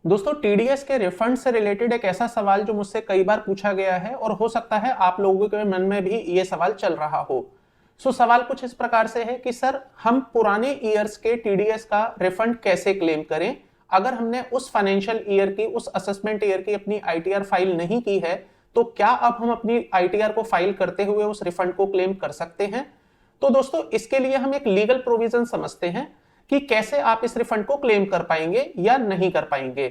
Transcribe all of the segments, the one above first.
दोस्तों टीडीएस के रिफंड से रिलेटेड एक ऐसा सवाल जो मुझसे कई बार पूछा गया है और हो सकता है आप लोगों के मन में भी ये सवाल चल रहा हो। सवाल कुछ इस प्रकार से है कि सर हम पुराने ईयर्स के टीडीएस का रिफंड कैसे क्लेम करें अगर हमने उस फाइनेंशियल ईयर की उस असेसमेंट ईयर की अपनी आईटीआर फाइल नहीं की है, तो क्या अब हम अपनी आईटीआर को फाइल करते हुए उस रिफंड को क्लेम कर सकते हैं। तो दोस्तों इसके लिए हम एक लीगल प्रोविजन समझते हैं कि कैसे आप इस रिफंड को क्लेम कर पाएंगे या नहीं कर पाएंगे।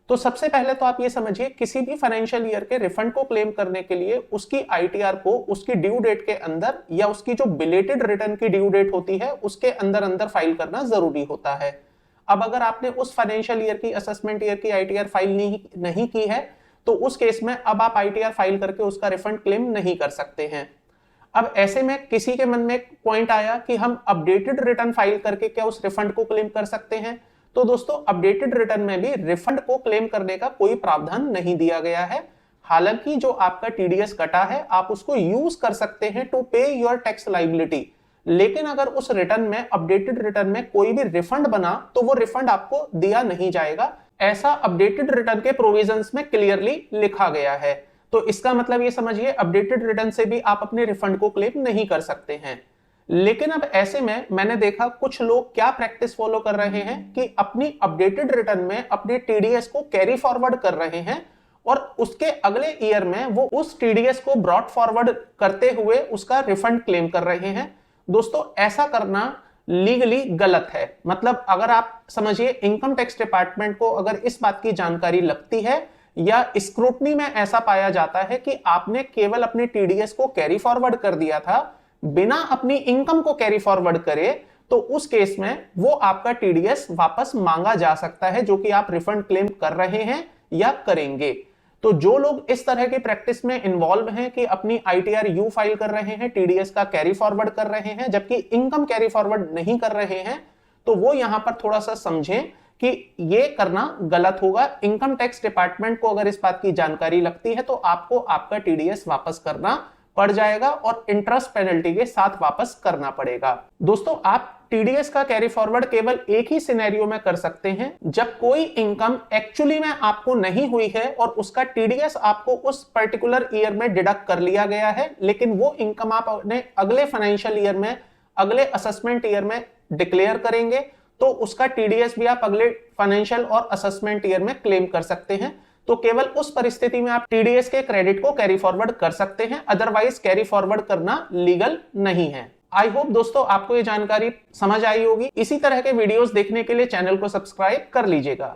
तो सबसे पहले तो आप ये समझिए, किसी भी फाइनेंशियल ईयर के रिफंड को क्लेम करने के लिए उसकी आईटीआर को उसकी ड्यू डेट के अंदर या उसकी जो बिलेटेड रिटर्न की ड्यू डेट होती है उसके अंदर अंदर फाइल करना जरूरी होता है। अब अगर आपने उस फाइनेंशियल ईयर की असेसमेंट ईयर की आईटीआर फाइल नहीं की है, तो उस केस में अब आप आईटीआर फाइल करके उसका रिफंड क्लेम नहीं कर सकते हैं। अब ऐसे में किसी के मन में एक पॉइंट आया कि हम अपडेटेड रिटर्न फाइल करके क्या उस रिफंड को क्लेम कर सकते हैं। तो दोस्तों अपडेटेड रिटर्न में भी रिफंड को क्लेम करने का कोई प्रावधान नहीं दिया गया है। हालांकि जो आपका टीडीएस कटा है आप उसको यूज कर सकते हैं टू पे योर टैक्स लायबिलिटी, लेकिन अगर उस रिटर्न में अपडेटेड रिटर्न में कोई भी रिफंड बना तो वो रिफंड आपको दिया नहीं जाएगा। ऐसा अपडेटेड रिटर्न के प्रोविजंस में क्लियरली लिखा गया है। तो इसका मतलब ये समझिए, अपडेटेड रिटर्न से भी आप अपने रिफंड को क्लेम नहीं कर सकते हैं। लेकिन अब ऐसे में मैंने देखा कुछ लोग क्या प्रैक्टिस फॉलो कर रहे हैं कि अपनी अपडेटेड रिटर्न में अपने टीडीएस को कैरी फॉरवर्ड कर रहे हैं और उसके अगले ईयर में वो उस टीडीएस को ब्रॉट फॉरवर्ड करते हुए उसका रिफंड क्लेम कर रहे हैं। दोस्तों ऐसा करना लीगली गलत है। मतलब अगर आप समझिए, इनकम टैक्स डिपार्टमेंट को अगर इस बात की जानकारी लगती है या स्क्रूटनी में ऐसा पाया जाता है कि आपने केवल अपने टीडीएस को कैरी फॉरवर्ड कर दिया था बिना अपनी इनकम को कैरी फॉरवर्ड करे, तो उस केस में वो आपका टीडीएस वापस मांगा जा सकता है जो कि आप रिफंड क्लेम कर रहे हैं या करेंगे। तो जो लोग इस तरह की प्रैक्टिस में इन्वॉल्व हैं कि अपनी आईटीआर यू फाइल कर रहे हैं, टीडीएस का कैरी फॉरवर्ड कर रहे हैं जबकि इनकम कैरी फॉरवर्ड नहीं कर रहे हैं, तो वो यहां पर थोड़ा सा समझें कि ये करना गलत होगा। इनकम टैक्स डिपार्टमेंट को अगर इस बात की जानकारी लगती है तो आपको आपका टीडीएस वापस करना पड़ जाएगा और इंटरेस्ट पेनल्टी के साथ वापस करना पड़ेगा। दोस्तों आप टीडीएस का कैरी फॉरवर्ड केवल एक ही सिनेरियो में कर सकते हैं, जब कोई इनकम एक्चुअली में आपको नहीं हुई है और उसका टीडीएस आपको उस पर्टिकुलर ईयर में डिडक्ट कर लिया गया है, लेकिन वो इनकम आप अपने अगले फाइनेंशियल ईयर में, अगले असेसमेंट ईयर में डिक्लेयर करेंगे, तो उसका टीडीएस भी आप अगले फाइनेंशियल और असेसमेंट ईयर में क्लेम कर सकते हैं। तो केवल उस परिस्थिति में आप टीडीएस के क्रेडिट को कैरी फॉरवर्ड कर सकते हैं, अदरवाइज कैरी फॉरवर्ड करना लीगल नहीं है। आई होप दोस्तों आपको ये जानकारी समझ आई होगी। इसी तरह के वीडियोस देखने के लिए चैनल को सब्सक्राइब कर लीजिएगा।